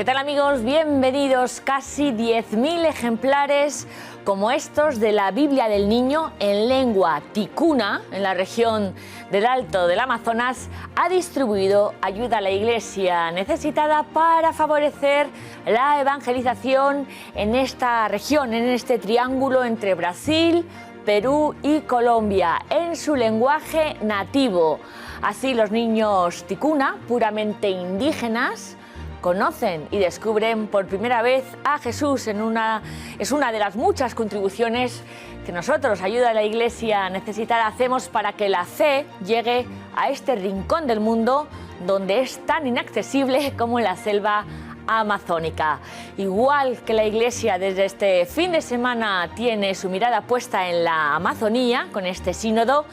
¿Qué tal, amigos? Bienvenidos. Casi 10.000 ejemplares como estos de la Biblia del Niño en lengua ticuna, en la región del Alto del Amazonas, ha distribuido ayuda a la Iglesia necesitada para favorecer la evangelización en esta región, en este triángulo entre Brasil, Perú y Colombia, en su lenguaje nativo. Así los niños ticuna, puramente indígenas, conocen y descubren por primera vez a Jesús. Es una de las muchas contribuciones que nosotros, Ayuda a la Iglesia Necesitada, hacemos para que la fe llegue a este rincón del mundo donde es tan inaccesible como en la selva amazónica. Igual que la Iglesia desde este fin de semana tiene su mirada puesta en la Amazonía con este sínodo,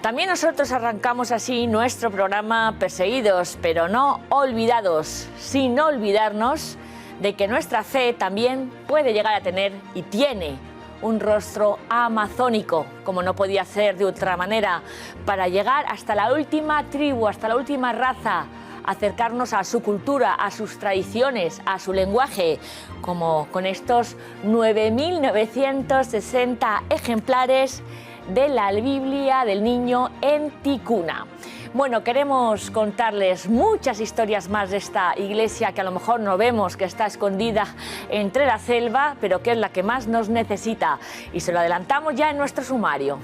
también nosotros arrancamos así nuestro programa Perseguidos pero no olvidados, sin olvidarnos de que nuestra fe también puede llegar a tener y tiene un rostro amazónico, como no podía ser de otra manera, para llegar hasta la última tribu, hasta la última raza, acercarnos a su cultura, a sus tradiciones, a su lenguaje, como con estos 9.960 ejemplares de la Biblia del Niño en ticuna. Bueno, queremos contarles muchas historias más de esta iglesia que a lo mejor no vemos, que está escondida entre la selva, pero que es la que más nos necesita. Y se lo adelantamos ya en nuestro sumario.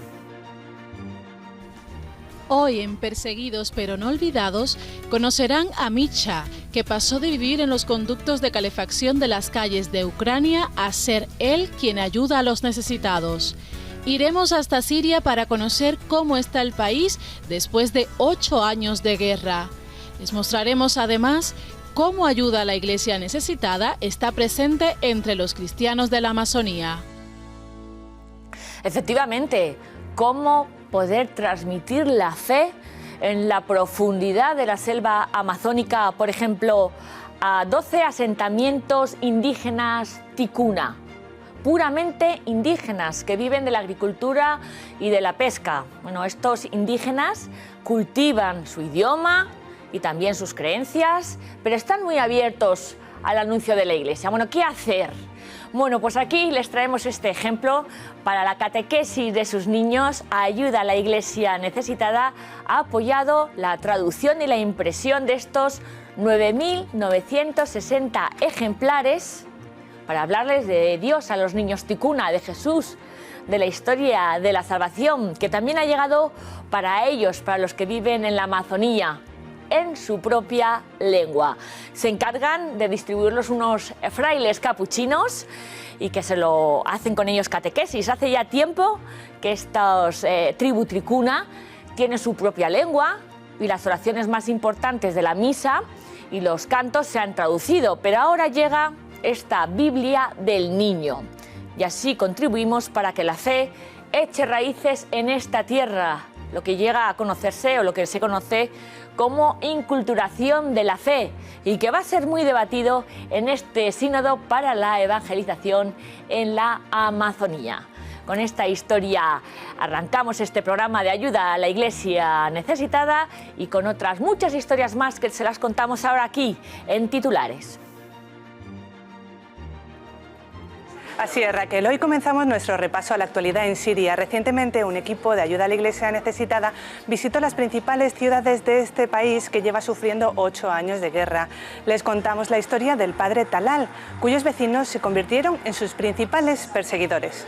Hoy en Perseguidos pero no olvidados conocerán a Micha, que pasó de vivir en los conductos de calefacción de las calles de Ucrania a ser él quien ayuda a los necesitados. Iremos hasta Siria para conocer cómo está el país después de 8 años de guerra. Les mostraremos además cómo Ayuda a la Iglesia Necesitada está presente entre los cristianos de la Amazonía. Efectivamente, cómo poder transmitir la fe en la profundidad de la selva amazónica, por ejemplo, a 12 asentamientos indígenas ticuna, puramente indígenas, que viven de la agricultura y de la pesca. Bueno, estos indígenas cultivan su idioma y también sus creencias, pero están muy abiertos al anuncio de la Iglesia. Bueno, ¿qué hacer? Bueno, pues aquí les traemos este ejemplo para la catequesis de sus niños. Ayuda a la Iglesia Necesitada ha apoyado la traducción y la impresión de estos 9.960 ejemplares para hablarles de Dios a los niños ticuna, de Jesús, de la historia de la salvación, que también ha llegado para ellos, para los que viven en la Amazonía, en su propia lengua. Se encargan de distribuirlos unos frailes capuchinos y que se lo hacen con ellos catequesis. Hace ya tiempo que estos tribu ticuna tienen su propia lengua y las oraciones más importantes de la misa y los cantos se han traducido, pero ahora llega esta Biblia del Niño y así contribuimos para que la fe eche raíces en esta tierra, lo que llega a conocerse o lo que se conoce como inculturación de la fe y que va a ser muy debatido en este sínodo para la evangelización en la Amazonía. Con esta historia arrancamos este programa de Ayuda a la Iglesia Necesitada y con otras muchas historias más que se las contamos ahora aquí en titulares. Así es, Raquel. Hoy comenzamos nuestro repaso a la actualidad en Siria. Recientemente un equipo de Ayuda a la Iglesia Necesitada visitó las principales ciudades de este país que lleva sufriendo 8 años de guerra. Les contamos la historia del padre Talal, cuyos vecinos se convirtieron en sus principales perseguidores.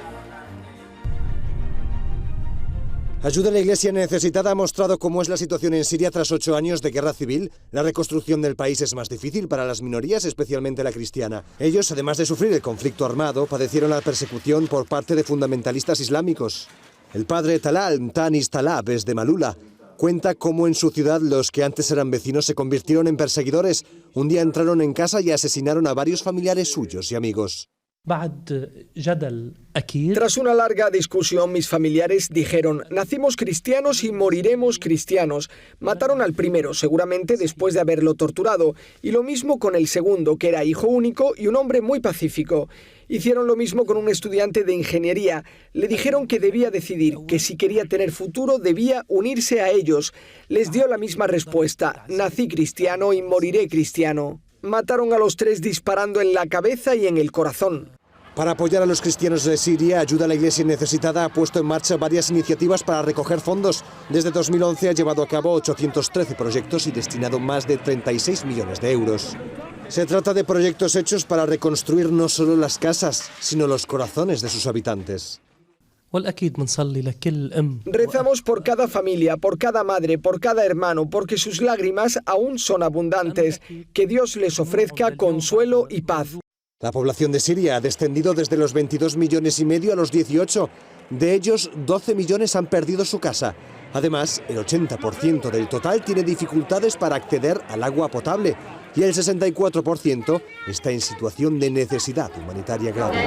Ayuda a la Iglesia Necesitada ha mostrado cómo es la situación en Siria tras 8 años de guerra civil. La reconstrucción del país es más difícil para las minorías, especialmente la cristiana. Ellos, además de sufrir el conflicto armado, padecieron la persecución por parte de fundamentalistas islámicos. El padre Talal, Tanis Talab, es de Malula. Cuenta cómo en su ciudad los que antes eran vecinos se convirtieron en perseguidores. Un día entraron en casa y asesinaron a varios familiares suyos y amigos. Tras una larga discusión, mis familiares dijeron: nacimos cristianos y moriremos cristianos. Mataron al primero, seguramente después de haberlo torturado, y lo mismo con el segundo, que era hijo único y un hombre muy pacífico. Hicieron lo mismo con un estudiante de ingeniería. Le dijeron que debía decidir, que si quería tener futuro debía unirse a ellos. Les dio la misma respuesta: nací cristiano y moriré cristiano. Mataron a los 3 disparando en la cabeza y en el corazón. Para apoyar a los cristianos de Siria, Ayuda a la Iglesia Necesitada ha puesto en marcha varias iniciativas para recoger fondos. Desde 2011 ha llevado a cabo 813 proyectos y destinado más de 36 millones de euros. Se trata de proyectos hechos para reconstruir no solo las casas, sino los corazones de sus habitantes. Rezamos por cada familia, por cada madre, por cada hermano, porque sus lágrimas aún son abundantes. Que Dios les ofrezca consuelo y paz. La población de Siria ha descendido desde los 22,5 millones a los 18. De ellos, 12 millones han perdido su casa. Además, el 80% del total tiene dificultades para acceder al agua potable y el 64% está en situación de necesidad humanitaria grave.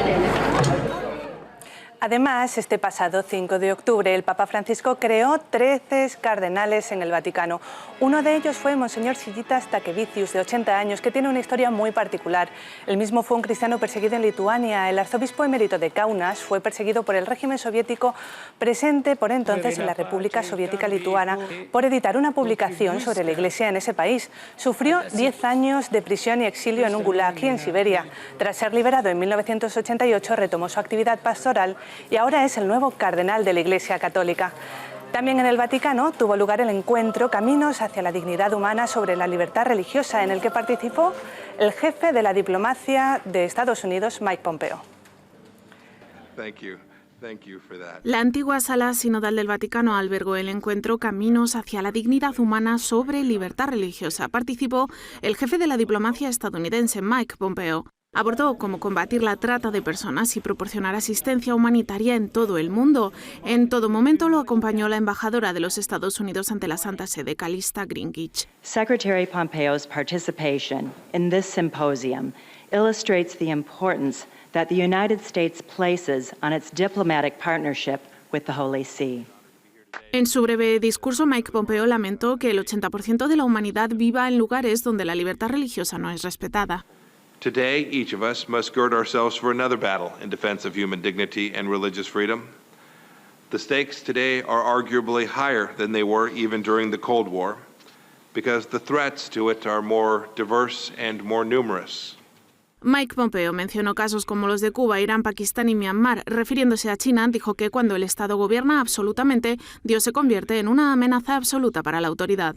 Además, este pasado 5 de octubre, el Papa Francisco creó 13 cardenales en el Vaticano. Uno de ellos fue Monseñor Sigitas Takevicius, de 80 años, que tiene una historia muy particular. Él mismo fue un cristiano perseguido en Lituania. El arzobispo emérito de Kaunas fue perseguido por el régimen soviético presente por entonces en la República Soviética Lituana por editar una publicación sobre la Iglesia en ese país. Sufrió 10 años de prisión y exilio en un gulag y en Siberia. Tras ser liberado en 1988, retomó su actividad pastoral y ahora es el nuevo cardenal de la Iglesia Católica. También en el Vaticano tuvo lugar el encuentro Caminos hacia la dignidad humana sobre la libertad religiosa, en el que participó el jefe de la diplomacia de Estados Unidos, Mike Pompeo. La antigua sala sinodal del Vaticano albergó el encuentro Caminos hacia la dignidad humana sobre libertad religiosa. Participó el jefe de la diplomacia estadounidense, Mike Pompeo. Abordó cómo combatir la trata de personas y proporcionar asistencia humanitaria en todo el mundo. En todo momento lo acompañó la embajadora de los Estados Unidos ante la Santa Sede, Calista Gringich. Secretary Pompeo's participation in this symposium illustrates the importance that the United States places on its diplomatic partnership with the Holy See. En su breve discurso, Mike Pompeo lamentó que el 80% de la humanidad viva en lugares donde la libertad religiosa no es respetada. Today, each of us must gird ourselves for another battle in defense of human dignity and religious freedom. The stakes today are arguably higher than they were even during the Cold War, because the threats to it are more diverse and more numerous. Mike Pompeo mencionó casos como los de Cuba, Irán, Pakistán y Myanmar. Refiriéndose a China, dijo que cuando el Estado gobierna absolutamente, Dios se convierte en una amenaza absoluta para la autoridad.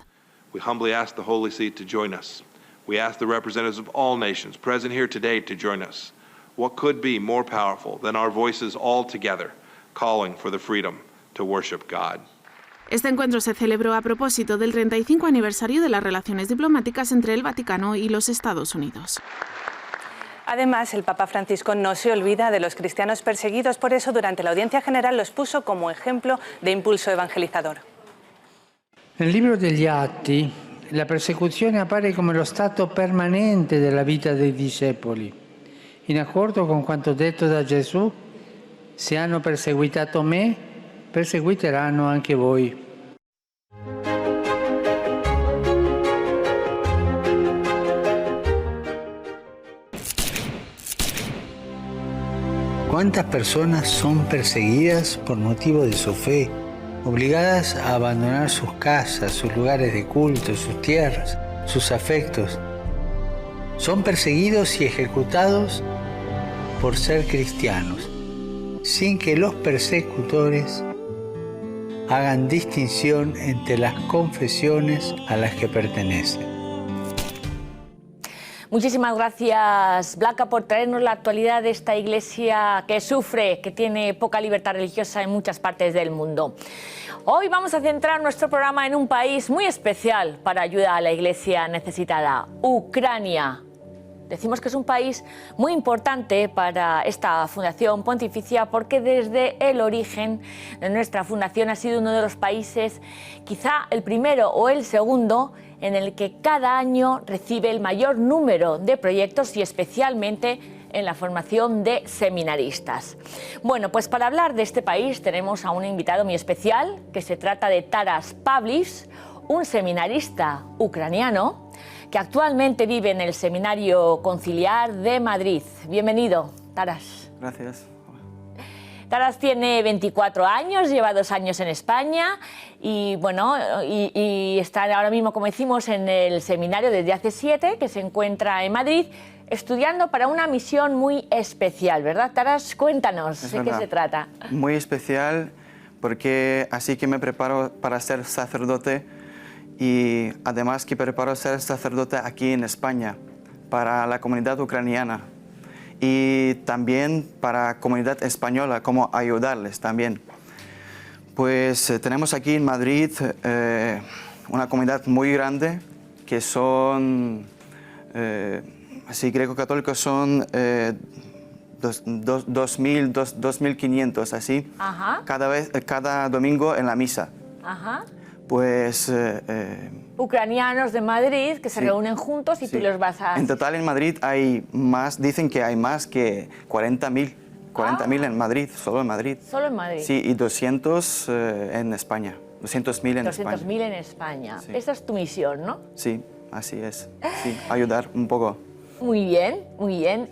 We humbly ask the Holy See to join us. We ask the representatives of all nations present here today to join us. What could be more powerful than our voices all together, calling for the freedom to worship God? Este encuentro se celebró a propósito del 35 aniversario de las relaciones diplomáticas entre el Vaticano y los Estados Unidos. Además, el Papa Francisco no se olvida de los cristianos perseguidos, por eso durante la audiencia general los puso como ejemplo de impulso evangelizador. Nel libro degli Atti, la persecuzione appare come lo stato permanente della vita dei discepoli. In accordo con quanto detto da Gesù, se hanno perseguitato me, perseguiteranno anche voi. ¿Cuántas personas son perseguidas por motivo de su fe? Obligadas a abandonar sus casas, sus lugares de culto, sus tierras, sus afectos. Son perseguidos y ejecutados por ser cristianos, sin que los persecutores hagan distinción entre las confesiones a las que pertenecen. Muchísimas gracias, Blanca, por traernos la actualidad de esta iglesia que sufre, que tiene poca libertad religiosa en muchas partes del mundo. Hoy vamos a centrar nuestro programa en un país muy especial para ayudar a la iglesia necesitada, Ucrania. Decimos que es un país muy importante para esta Fundación Pontificia porque desde el origen de nuestra fundación ha sido uno de los países, quizá el primero o el segundo, en el que cada año recibe el mayor número de proyectos y especialmente en la formación de seminaristas. Bueno, pues para hablar de este país tenemos a un invitado muy especial, que se trata de Taras Pavlis, un seminarista ucraniano que actualmente vive en el Seminario Conciliar de Madrid. Bienvenido, Taras. Gracias. Taras tiene 24 años, lleva 2 años en España y, bueno, y está ahora mismo, como decimos, en el seminario desde hace 7, que se encuentra en Madrid, estudiando para una misión muy especial, ¿verdad, Taras? Cuéntanos, ¿de qué se trata? Muy especial porque así que me preparo para ser sacerdote y además que preparo ser sacerdote aquí en España para la comunidad ucraniana y también para la comunidad española, cómo ayudarles también. Pues tenemos aquí en Madrid una comunidad muy grande que son, así greco-católicos son 2.000, 2.500, así, cada domingo en la misa. Ajá. Pues... ucranianos de Madrid que se reúnen juntos y tú los vas a... En total en Madrid hay más, dicen que hay más que 40.000 en Madrid, solo en Madrid. Solo en Madrid. Sí, y 200 en España, 200.000 en España. 200.000 en España. Sí. Esa es tu misión, ¿no? Sí, así es. Sí, ayudar un poco. Muy bien, muy bien.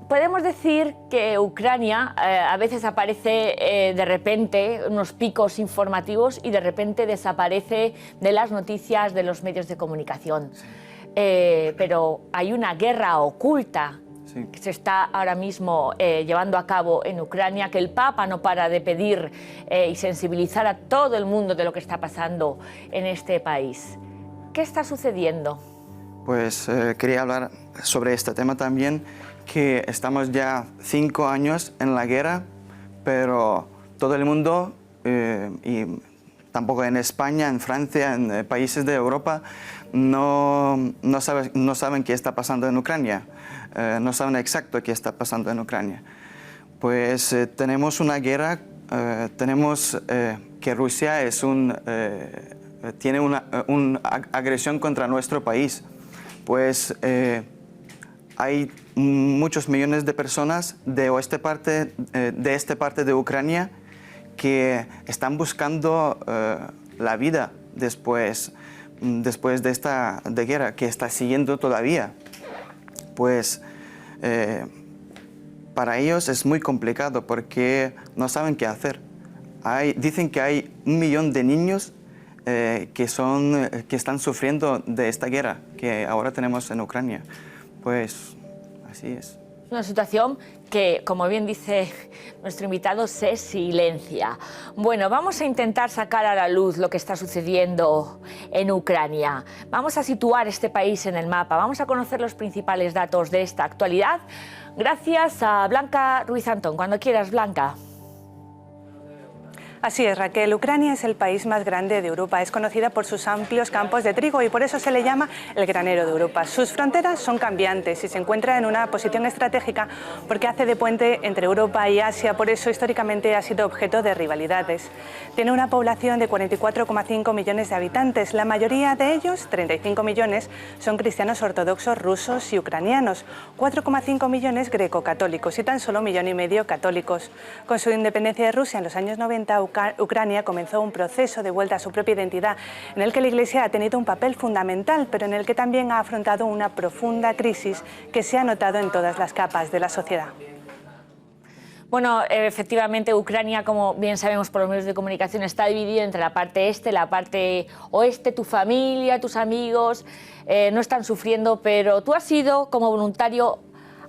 Podemos decir que Ucrania a veces aparece de repente, unos picos informativos y de repente desaparece de las noticias, de los medios de comunicación. Sí. Pero hay una guerra oculta que se está ahora mismo llevando a cabo en Ucrania, que el Papa no para de pedir y sensibilizar a todo el mundo de lo que está pasando en este país. ¿Qué está sucediendo? Pues quería hablar sobre este tema también, que estamos ya 5 años en la guerra, pero todo el mundo, y tampoco en España, en Francia, en países de Europa, no saben qué está pasando en Ucrania, no saben exacto qué está pasando en Ucrania. Pues tenemos una guerra, tenemos que Rusia tiene una agresión contra nuestro país. Pues hay muchos millones de personas de esta parte de Ucrania que están buscando la vida después de esta guerra, que está siguiendo todavía. Pues para ellos es muy complicado porque no saben qué hacer. Dicen que hay 1 millón de niños que están sufriendo de esta guerra que ahora tenemos en Ucrania. Pues así es. Una situación que, como bien dice nuestro invitado, se silencia. Bueno, vamos a intentar sacar a la luz lo que está sucediendo en Ucrania. Vamos a situar este país en el mapa, vamos a conocer los principales datos de esta actualidad gracias a Blanca Ruiz Antón. Cuando quieras, Blanca. Así es, Raquel. Ucrania es el país más grande de Europa. Es conocida por sus amplios campos de trigo y por eso se le llama el granero de Europa. Sus fronteras son cambiantes y se encuentra en una posición estratégica porque hace de puente entre Europa y Asia. Por eso históricamente ha sido objeto de rivalidades. Tiene una población de 44,5 millones de habitantes. La mayoría de ellos, 35 millones, son cristianos ortodoxos rusos y ucranianos. 4,5 millones greco-católicos y tan solo 1,5 millones católicos. Con su independencia de Rusia en los años 90, Ucrania comenzó un proceso de vuelta a su propia identidad en el que la Iglesia ha tenido un papel fundamental, pero en el que también ha afrontado una profunda crisis que se ha notado en todas las capas de la sociedad. Bueno, efectivamente Ucrania, como bien sabemos por los medios de comunicación, está dividida entre la parte este y la parte oeste. Tu familia, tus amigos no están sufriendo, pero tú has ido como voluntario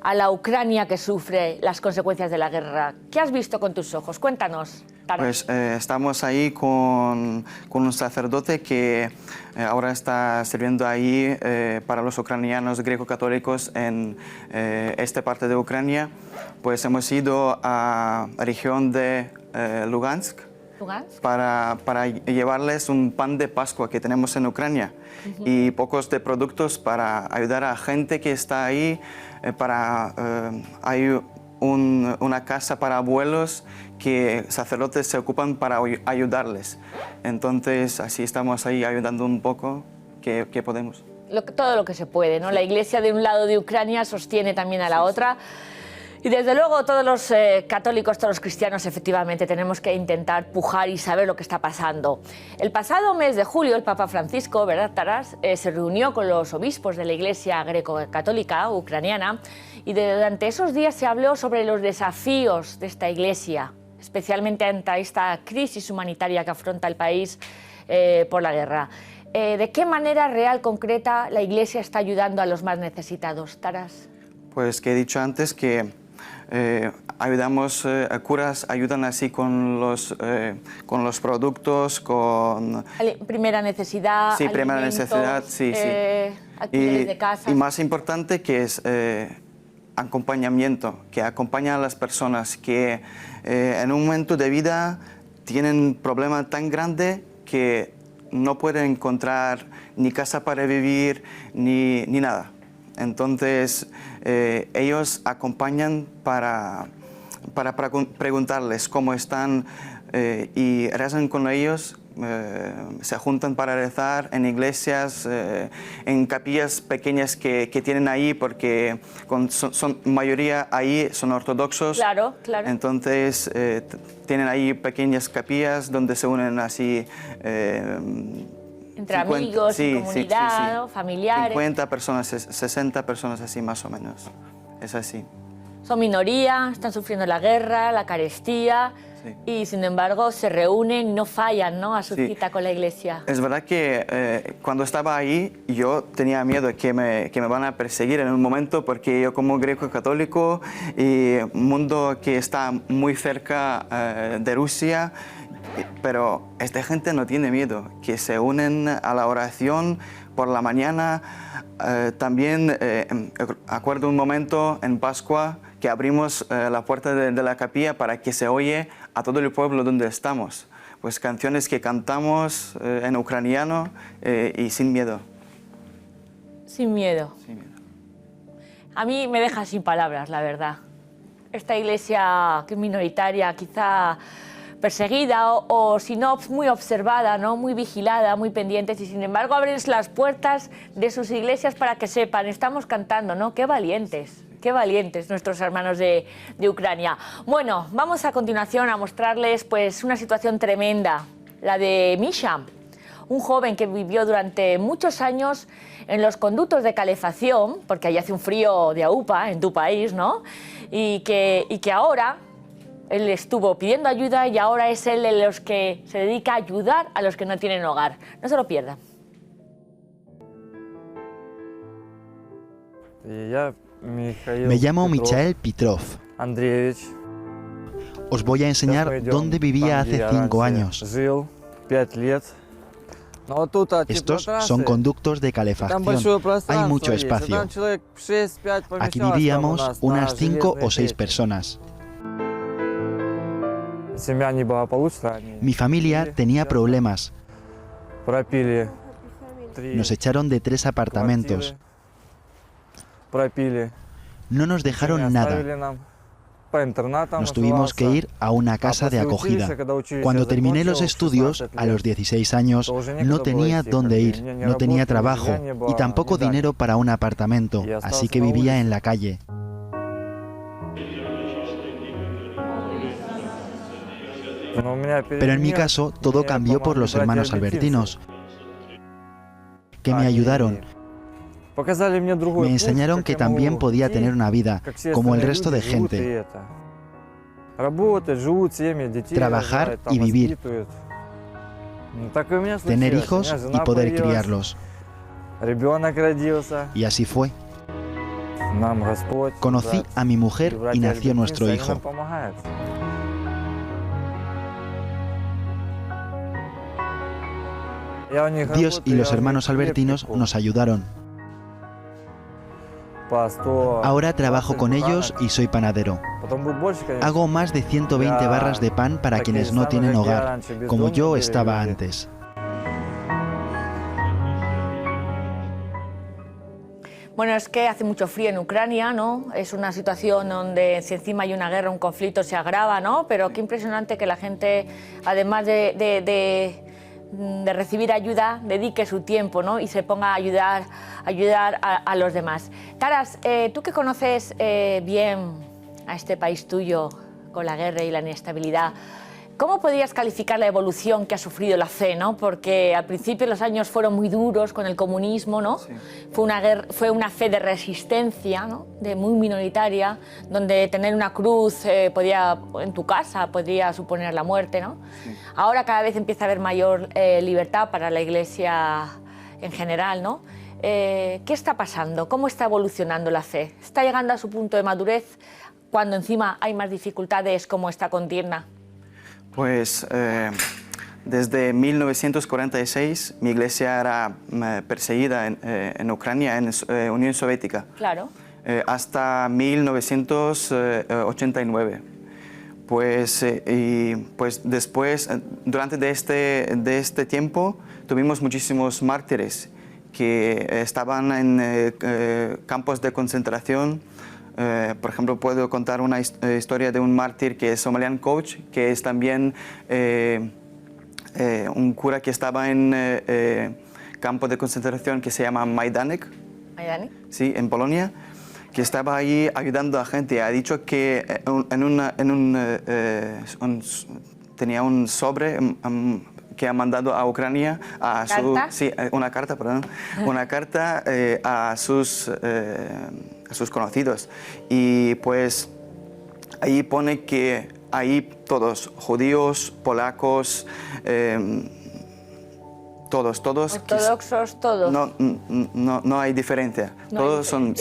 a la Ucrania que sufre las consecuencias de la guerra. ¿Qué has visto con tus ojos? Cuéntanos. Pues estamos ahí con un sacerdote que ahora está sirviendo ahí para los ucranianos greco-católicos en esta parte de Ucrania. Pues hemos ido a la región de Lugansk para llevarles un pan de Pascua que tenemos en Ucrania y pocos de productos para ayudar a gente que está ahí. Hay una casa para abuelos que sacerdotes se ocupan para ayudarles. Entonces, así estamos ahí ayudando un poco que podemos. Todo lo que se puede, ¿no? La Iglesia de un lado de Ucrania sostiene también a la otra. Y desde luego todos los católicos, todos los cristianos, efectivamente tenemos que intentar pujar y saber lo que está pasando. El pasado mes de julio el Papa Francisco, ¿verdad, Taras?, se reunió con los obispos de la Iglesia greco-católica ucraniana y durante esos días se habló sobre los desafíos de esta Iglesia, especialmente ante esta crisis humanitaria que afronta el país por la guerra. ¿De qué manera real, concreta, la Iglesia está ayudando a los más necesitados? Taras. Pues que he dicho antes que ayudamos a curas, ayudan así con los productos, con... Primera necesidad, sí, primera necesidad, sí, alquileres de casa. Y más importante que es acompañamiento, que acompaña a las personas que en un momento de vida tienen un problema tan grande que no pueden encontrar ni casa para vivir ni nada. Entonces, ellos acompañan para preguntarles cómo están y rezan con ellos, se juntan para rezar en iglesias, en capillas pequeñas que tienen ahí, porque mayoría ahí son ortodoxos. Claro, claro. Entonces, tienen ahí pequeñas capillas donde se unen así... entre amigos, comunidad, familiares. 50 personas, 60 personas así más o menos. Es así. Son minoría, están sufriendo la guerra, la carestía, y sin embargo se reúnen, no fallan, ¿no?, a su cita con la Iglesia. Es verdad que cuando estaba ahí yo tenía miedo de que me van a perseguir en un momento, porque yo como greco católico y un mundo que está muy cerca de Rusia, pero esta gente no tiene miedo, que se unen a la oración por la mañana. También acuerdo un momento en Pascua que abrimos la puerta de la capilla para que se oye a todo el pueblo donde estamos. Pues canciones que cantamos en ucraniano y sin miedo. Sin miedo. Sin miedo. A mí me deja sin palabras, la verdad. Esta Iglesia que es minoritaria, quizá perseguida o si no, muy observada, ¿no?, muy vigilada, muy pendientes, y sin embargo abren las puertas de sus iglesias para que sepan, estamos cantando, ¿no? Qué valientes nuestros hermanos de Ucrania. Bueno, vamos a continuación a mostrarles pues una situación tremenda, la de Misha, un joven que vivió durante muchos años en los conductos de calefacción, porque allí hace un frío de aupa en tu país, ¿no? Y que ahora él estuvo pidiendo ayuda y ahora es él de los que se dedica a ayudar a los que no tienen hogar. No se lo pierdan. Me llamo Michael Petrov. Os voy a enseñar dónde vivía hace 5 años. Estos son conductos de calefacción. Hay mucho espacio. Aquí vivíamos unas 5 o 6 personas. Mi familia tenía problemas. Nos echaron de 3 apartamentos. No nos dejaron nada. Nos tuvimos que ir a una casa de acogida. Cuando terminé los estudios, a los 16 años, no tenía dónde ir, no tenía trabajo y tampoco dinero para un apartamento, así que vivía en la calle. Pero en mi caso, todo cambió por los hermanos albertinos, que me ayudaron. Me enseñaron que también podía tener una vida, como el resto de gente. Trabajar y vivir. Tener hijos y poder criarlos. Y así fue. Conocí a mi mujer y nació nuestro hijo. Dios y los hermanos albertinos nos ayudaron. Ahora trabajo con ellos y soy panadero. Hago más de 120 barras de pan para quienes no tienen hogar, como yo estaba antes. Bueno, es que hace mucho frío en Ucrania, ¿no? Es una situación donde si encima hay una guerra, un conflicto se agrava, ¿no? Pero qué impresionante que la gente, además de recibir ayuda, dedique su tiempo, ¿no?, y se ponga a ayudar a los demás. Taras, tú que conoces bien a este país tuyo con la guerra y la inestabilidad, ¿Cómo podrías calificar la evolución que ha sufrido la fe, ¿no? Porque al principio los años fueron muy duros con el comunismo, ¿no? Sí. Fue una fe de resistencia, ¿no? De muy minoritaria, donde tener una cruz en tu casa podría suponer la muerte, ¿no? Sí. Ahora cada vez empieza a haber mayor libertad para la Iglesia en general, ¿no? ¿Qué está pasando? ¿Cómo está evolucionando la fe? ¿Está llegando a su punto de madurez cuando encima hay más dificultades como esta contienda? Pues desde 1946 mi iglesia era perseguida en Ucrania, en Unión Soviética. Claro. Hasta 1989. Pues después, durante de este tiempo, tuvimos muchísimos mártires que estaban en campos de concentración. Por ejemplo, puedo contar una historia de un mártir que es Omelian Koch, que es también un cura que estaba en campo de concentración que se llama Majdanek. ¿Majdanek? Sí, en Polonia, que estaba ahí ayudando a gente. Ha dicho que tenía un sobre que ha mandado a Ucrania a una carta a sus conocidos, y pues ahí pone que ahí todos, judíos, polacos, todos ortodoxos, todos. No hay diferencia. Todos son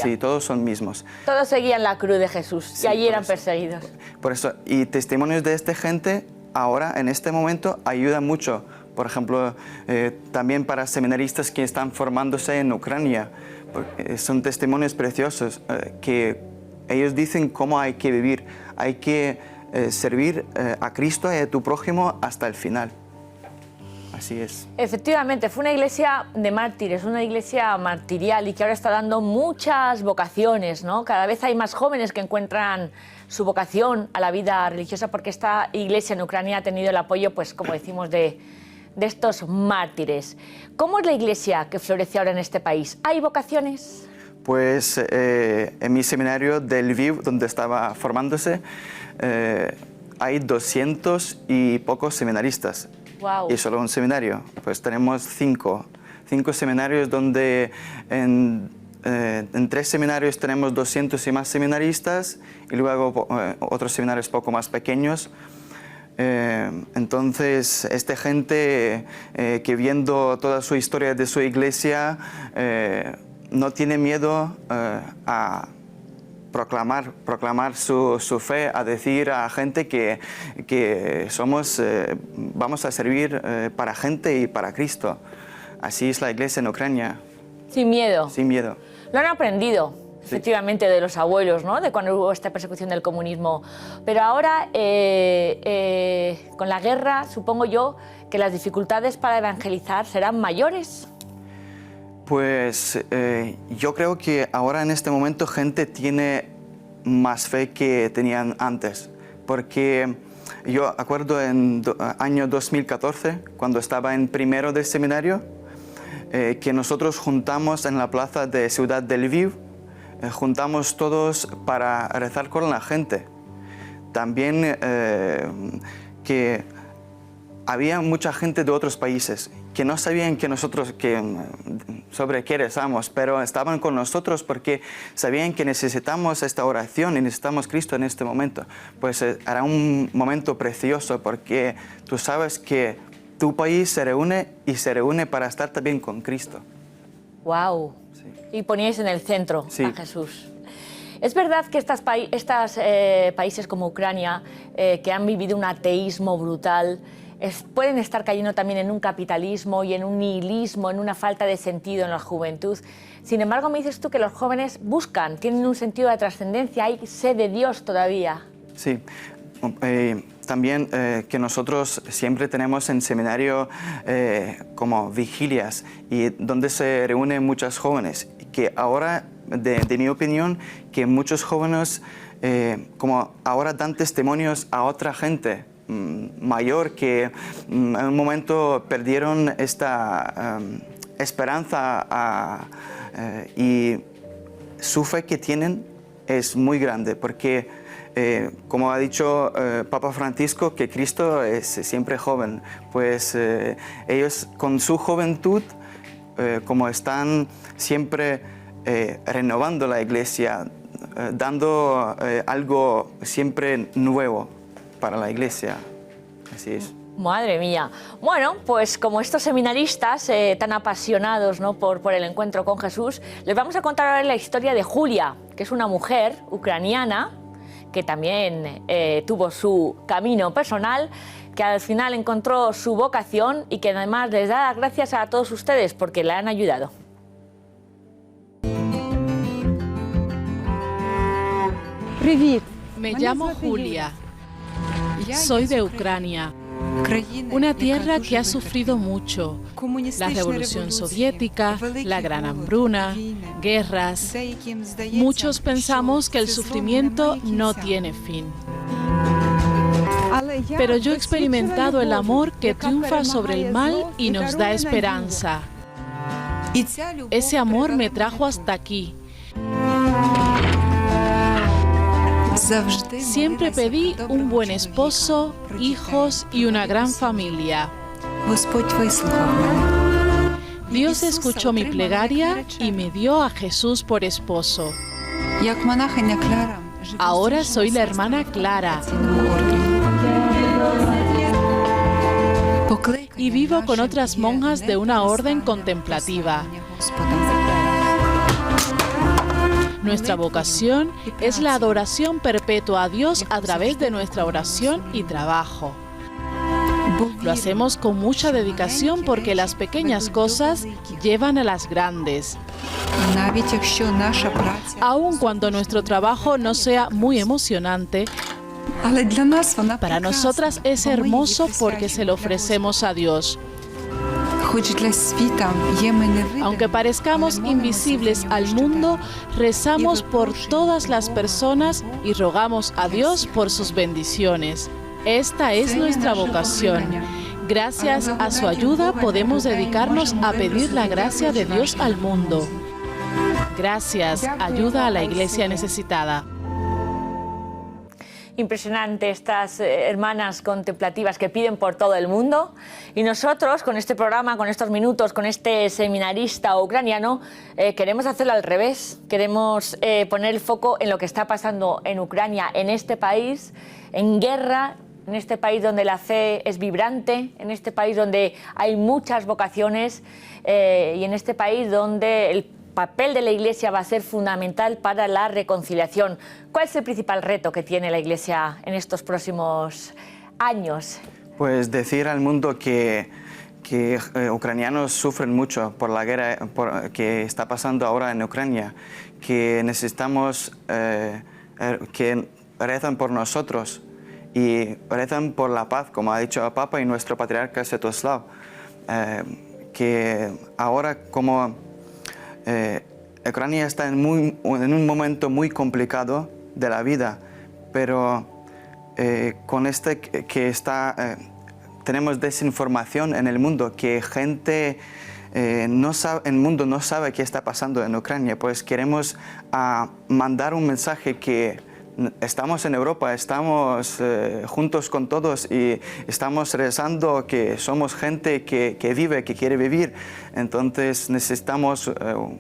mismos. Todos seguían la cruz de Jesús, sí, y allí eran perseguidos. Por eso, y testimonios de esta gente ahora, en este momento, ayuda mucho. Por ejemplo, también para seminaristas que están formándose en Ucrania. Son testimonios preciosos que ellos dicen cómo hay que vivir. Hay que servir a Cristo y a tu prójimo hasta el final. Así es. Efectivamente, fue una iglesia de mártires, una iglesia martirial, y que ahora está dando muchas vocaciones, ¿no? Cada vez hay más jóvenes que encuentran su vocación a la vida religiosa, porque esta iglesia en Ucrania ha tenido el apoyo, pues como decimos, de estos mártires. ¿Cómo es la iglesia que florece ahora en este país? ¿Hay vocaciones? Pues en mi seminario de Lviv, donde estaba formándose, hay 200 y pocos seminaristas. Wow. Y solo un seminario. Pues tenemos cinco seminarios donde en 3 seminarios tenemos 200 y más seminaristas, y luego otros seminarios poco más pequeños. Entonces, esta gente que viendo toda su historia de su iglesia no tiene miedo a proclamar su fe, a decir a gente que vamos a servir para gente y para Cristo. Así es la iglesia en Ucrania. Sin miedo. Sin miedo. Lo han aprendido. Sí. Efectivamente, de los abuelos, ¿no? De cuando hubo esta persecución del comunismo. Pero ahora, con la guerra, supongo yo que las dificultades para evangelizar serán mayores. Pues yo creo que ahora en este momento gente tiene más fe que tenían antes. Porque yo acuerdo en año 2014, cuando estaba en primero de seminario, que nosotros juntamos en la plaza de Ciudad de Lviv, juntamos todos para rezar con la gente. También que había mucha gente de otros países que no sabían que nosotros sobre qué rezamos, pero estaban con nosotros porque sabían que necesitamos esta oración y necesitamos Cristo en este momento. Pues era un momento precioso, porque tú sabes que tu país se reúne para estar también con Cristo. ¡Wow! Sí. Y poníais en el centro a Jesús. Es verdad que estos países como Ucrania, que han vivido un ateísmo brutal, pueden estar cayendo también en un capitalismo y en un nihilismo, en una falta de sentido en la juventud. Sin embargo, me dices tú que los jóvenes tienen un sentido de trascendencia, hay sed de Dios todavía. Sí. También que nosotros siempre tenemos en seminario como vigilias, y donde se reúnen muchos jóvenes, que ahora, de mi opinión, que muchos jóvenes como ahora dan testimonios a otra gente mayor que en un momento perdieron esta esperanza y su fe que tienen es muy grande, porque como ha dicho Papa Francisco, que Cristo es siempre joven, pues ellos con su juventud, como están siempre renovando la Iglesia, dando algo siempre nuevo para la Iglesia. Así es. Madre mía. Bueno, pues como estos seminaristas tan apasionados, ¿no?, por el encuentro con Jesús, les vamos a contar ahora la historia de Julia, que es una mujer ucraniana que también tuvo su camino personal, que al final encontró su vocación y que además les da las gracias a todos ustedes porque la han ayudado. Me llamo Julia. Soy de Ucrania, una tierra que ha sufrido mucho. La Revolución Soviética, la Gran Hambruna, guerras. Muchos pensamos que el sufrimiento no tiene fin. Pero yo he experimentado el amor que triunfa sobre el mal y nos da esperanza. Ese amor me trajo hasta aquí. Siempre pedí un buen esposo, hijos y una gran familia. Dios escuchó mi plegaria y me dio a Jesús por esposo. Ahora soy la hermana Clara y vivo con otras monjas de una orden contemplativa. Nuestra vocación es la adoración perpetua a Dios a través de nuestra oración y trabajo. Lo hacemos con mucha dedicación porque las pequeñas cosas llevan a las grandes. Aun cuando nuestro trabajo no sea muy emocionante, para nosotras es hermoso porque se lo ofrecemos a Dios. Aunque parezcamos invisibles al mundo, rezamos por todas las personas y rogamos a Dios por sus bendiciones. Esta es nuestra vocación. Gracias a su ayuda podemos dedicarnos a pedir la gracia de Dios al mundo. Gracias, ayuda a la Iglesia necesitada. Impresionante estas hermanas contemplativas que piden por todo el mundo, y nosotros con este programa, con estos minutos, con este seminarista ucraniano, queremos hacerlo al revés. Queremos poner el foco en lo que está pasando en Ucrania, en este país, en guerra, en este país donde la fe es vibrante, en este país donde hay muchas vocaciones y en este país donde el papel de la Iglesia va a ser fundamental para la reconciliación. ¿Cuál es el principal reto que tiene la Iglesia en estos próximos años? Pues decir al mundo que ucranianos sufren mucho por la guerra que está pasando ahora en Ucrania, que necesitamos que rezan por nosotros y rezan por la paz, como ha dicho el Papa y nuestro patriarca Sviatoslav, que ahora como Ucrania está en un momento muy complicado de la vida, pero con tenemos desinformación en el mundo, que gente el mundo no sabe qué está pasando en Ucrania. Pues queremos mandar un mensaje que estamos en Europa, estamos juntos con todos y estamos rezando que somos gente que vive, que quiere vivir. Entonces necesitamos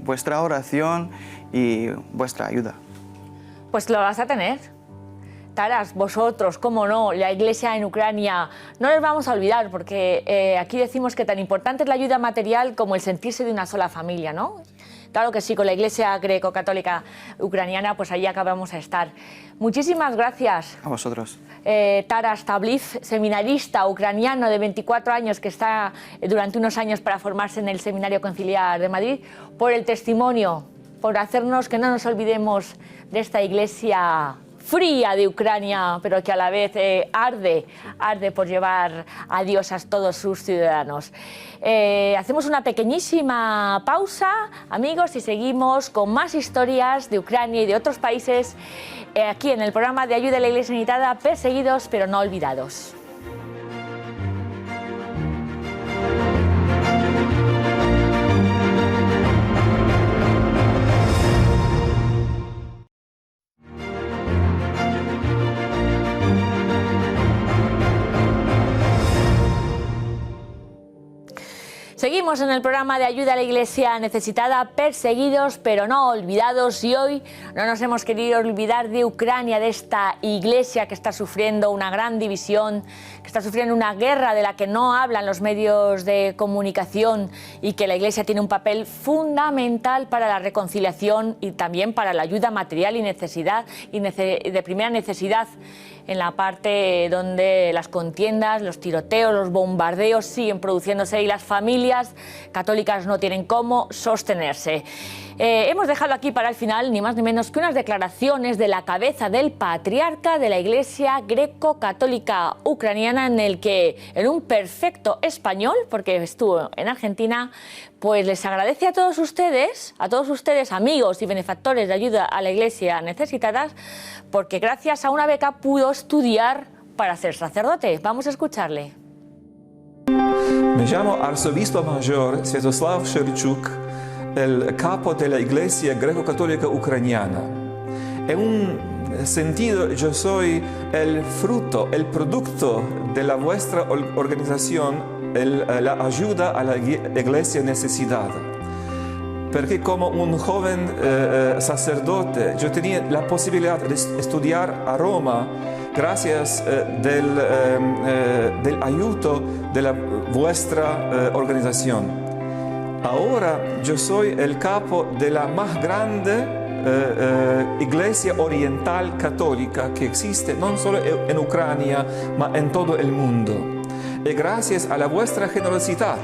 vuestra oración y vuestra ayuda. Pues lo vas a tener. Taras, vosotros, cómo no, la Iglesia en Ucrania, no les vamos a olvidar, porque aquí decimos que tan importante es la ayuda material como el sentirse de una sola familia, ¿no? Claro que sí, con la Iglesia greco-católica ucraniana, pues ahí acabamos a estar. Muchísimas gracias. A vosotros. Taras Tabliv, seminarista ucraniano de 24 años que está durante unos años para formarse en el Seminario Conciliar de Madrid, por el testimonio, por hacernos que no nos olvidemos de esta Iglesia fría de Ucrania, pero que a la vez arde por llevar a Dios a todos sus ciudadanos. Hacemos una pequeñísima pausa, amigos, y seguimos con más historias de Ucrania y de otros países aquí en el programa de ayuda a la Iglesia necesitada, perseguidos pero no olvidados. Seguimos en el programa de ayuda a la Iglesia necesitada, perseguidos pero no olvidados, y hoy no nos hemos querido olvidar de Ucrania, de esta iglesia que está sufriendo una gran división, que está sufriendo una guerra de la que no hablan los medios de comunicación, y que la Iglesia tiene un papel fundamental para la reconciliación y también para la ayuda material y de primera necesidad en la parte donde las contiendas, los tiroteos, los bombardeos siguen produciéndose y las familias católicas no tienen cómo sostenerse. Hemos dejado aquí para el final ni más ni menos que unas declaraciones de la cabeza del patriarca de la Iglesia greco-católica ucraniana, en el que, en un perfecto español, porque estuvo en Argentina, pues les agradece a todos ustedes, amigos y benefactores de ayuda a la Iglesia necesitadas, porque gracias a una beca pudo estudiar para ser sacerdote. Vamos a escucharle. Me llamo Arzobispo Mayor Sviatoslav Shevchuk, el capo de la Iglesia greco-católica ucraniana. En un sentido, yo soy el fruto, el producto de la vuestra organización, la ayuda a la Iglesia necesitada. Porque como un joven sacerdote, yo tenía la posibilidad de estudiar a Roma gracias del ayudo de la vuestra organización. Ahora yo soy el capo de la más grande iglesia oriental católica que existe no solo en Ucrania, sino en todo el mundo. Y gracias a la vuestra generosidad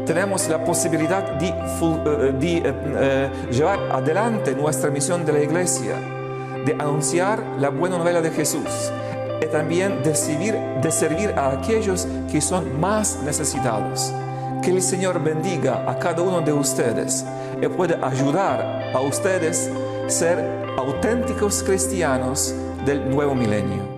tenemos la posibilidad de llevar adelante nuestra misión de la Iglesia, de anunciar la buena novela de Jesús y también de servir a aquellos que son más necesitados. Que el Señor bendiga a cada uno de ustedes y pueda ayudar a ustedes a ser auténticos cristianos del nuevo milenio.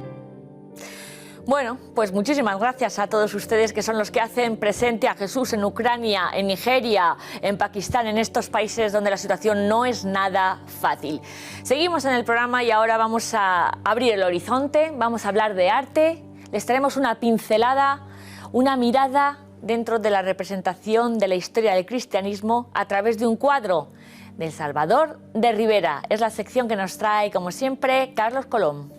Bueno, pues muchísimas gracias a todos ustedes, que son los que hacen presente a Jesús en Ucrania, en Nigeria, en Pakistán, en estos países donde la situación no es nada fácil. Seguimos en el programa y ahora vamos a abrir el horizonte, vamos a hablar de arte, les traemos una pincelada, una mirada dentro de la representación de la historia del cristianismo a través de un cuadro del Salvador de Rivera. Es la sección que nos trae, como siempre, Carlos Colom.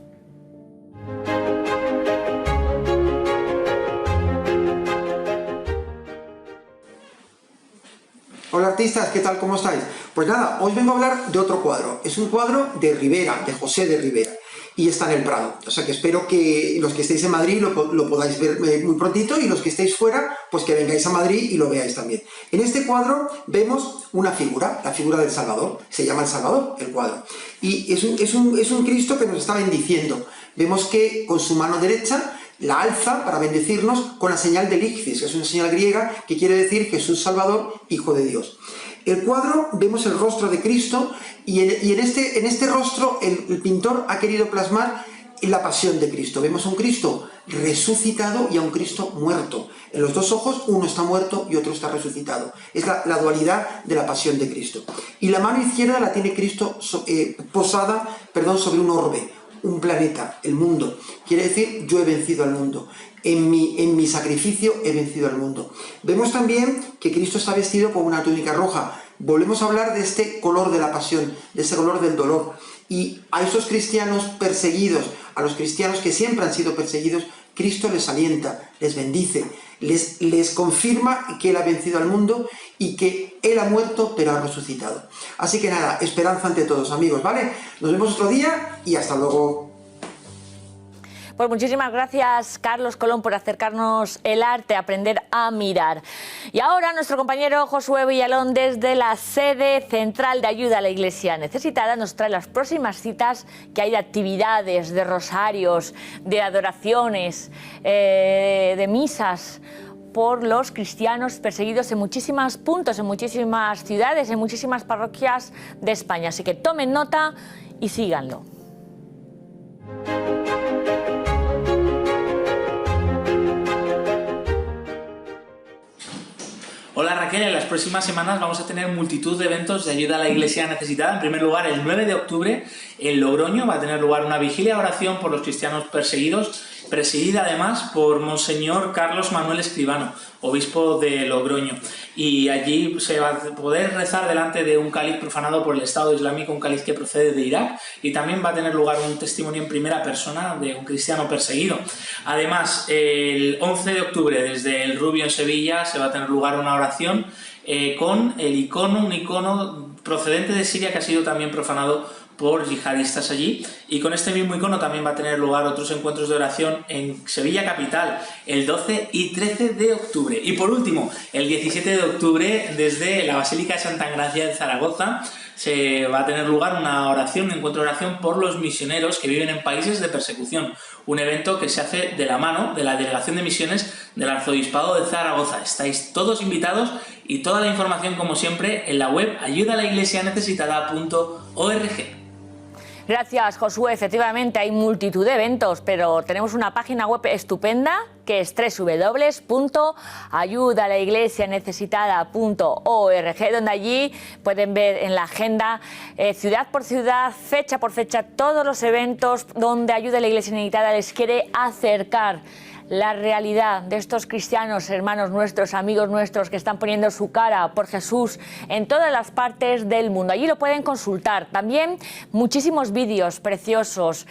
Hola artistas, ¿qué tal? ¿Cómo estáis? Pues nada, os vengo a hablar de otro cuadro. Es un cuadro de Rivera, de José de Rivera, y está en el Prado. O sea que espero que los que estéis en Madrid lo podáis ver muy prontito, y los que estéis fuera, pues que vengáis a Madrid y lo veáis también. En este cuadro vemos una figura, la figura del Salvador. Se llama El Salvador, el cuadro. Y es un Cristo que nos está bendiciendo. Vemos que con su mano derecha la alza para bendecirnos con la señal del Ixis, que es una señal griega que quiere decir Jesús Salvador, Hijo de Dios. El cuadro vemos el rostro de Cristo, y en este rostro el pintor ha querido plasmar la pasión de Cristo. Vemos a un Cristo resucitado y a un Cristo muerto. En los dos ojos uno está muerto y otro está resucitado. Es la dualidad de la pasión de Cristo. Y la mano izquierda la tiene Cristo posada sobre un orbe, un planeta, el mundo. Quiere decir, yo he vencido al mundo. En mi sacrificio he vencido al mundo. Vemos también que Cristo está vestido con una túnica roja. Volvemos a hablar de este color de la pasión, de ese color del dolor. Y a esos cristianos perseguidos, a los cristianos que siempre han sido perseguidos, Cristo les alienta, les bendice, les confirma que Él ha vencido al mundo y que Él ha muerto pero ha resucitado. Así que nada, esperanza ante todos, amigos, ¿vale? Nos vemos otro día y hasta luego. Pues muchísimas gracias, Carlos Colom, por acercarnos el arte, aprender a mirar. Y ahora nuestro compañero Josué Villalón, desde la sede central de ayuda a la Iglesia necesitada, nos trae las próximas citas que hay de actividades, de rosarios, de adoraciones, de misas por los cristianos perseguidos en muchísimos puntos, en muchísimas ciudades, en muchísimas parroquias de España. Así que tomen nota y síganlo. Hola Raquel, en las próximas semanas vamos a tener multitud de eventos de ayuda a la Iglesia necesitada. En primer lugar, el 9 de octubre en Logroño va a tener lugar una vigilia de oración por los cristianos perseguidos presidida además por Monseñor Carlos Manuel Escribano, obispo de Logroño. Y allí se va a poder rezar delante de un cáliz profanado por el Estado Islámico, un cáliz que procede de Irak, y también va a tener lugar un testimonio en primera persona de un cristiano perseguido. Además, el 11 de octubre, desde el Rubio en Sevilla, se va a tener lugar una oración con un icono procedente de Siria que ha sido también profanado por yihadistas allí, y con este mismo icono también va a tener lugar otros encuentros de oración en Sevilla capital el 12 y 13 de octubre. Y por último, el 17 de octubre, desde la Basílica de Santa Engracia de Zaragoza, se va a tener lugar una oración, un encuentro de oración por los misioneros que viven en países de persecución, un evento que se hace de la mano de la Delegación de Misiones del Arzobispado de Zaragoza. Estáis todos invitados, y toda la información, como siempre, en la web ayudalaiglesianecesitada.org. Gracias, Josué. Efectivamente, hay multitud de eventos, pero tenemos una página web estupenda que es www.ayudalaiglesianecesitada.org, donde allí pueden ver en la agenda, ciudad por ciudad, fecha por fecha, todos los eventos donde Ayuda a la Iglesia Necesitada les quiere acercar la realidad de estos cristianos, hermanos nuestros, amigos nuestros, que están poniendo su cara por Jesús en todas las partes del mundo. Allí lo pueden consultar. También muchísimos vídeos preciosos,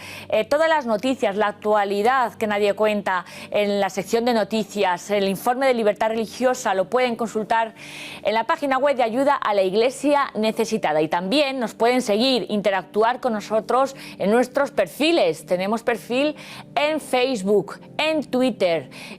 todas las noticias, la actualidad que nadie cuenta en la sección de noticias, el informe de libertad religiosa, lo pueden consultar en la página web de Ayuda a la Iglesia Necesitada. Y también nos pueden seguir, interactuar con nosotros en nuestros perfiles. Tenemos perfil en Facebook, en Twitter,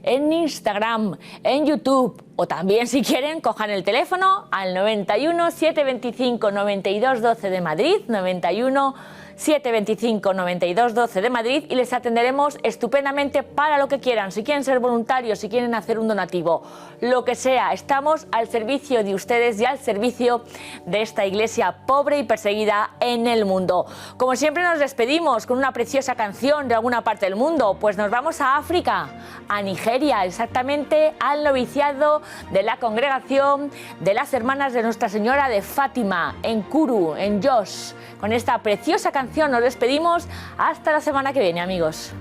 en Instagram, en YouTube, o también, si quieren, cojan el teléfono al 91 725 92 12 de Madrid, 91 725 92 12 de Madrid, y les atenderemos estupendamente para lo que quieran. Si quieren ser voluntarios, si quieren hacer un donativo, lo que sea, estamos al servicio de ustedes y al servicio de esta iglesia pobre y perseguida en el mundo. Como siempre, nos despedimos con una preciosa canción de alguna parte del mundo. Pues nos vamos a África, a Nigeria, exactamente al noviciado de la congregación de las Hermanas de Nuestra Señora de Fátima, en Kuru, en Jos. Con esta preciosa canción nos despedimos hasta la semana que viene, amigos.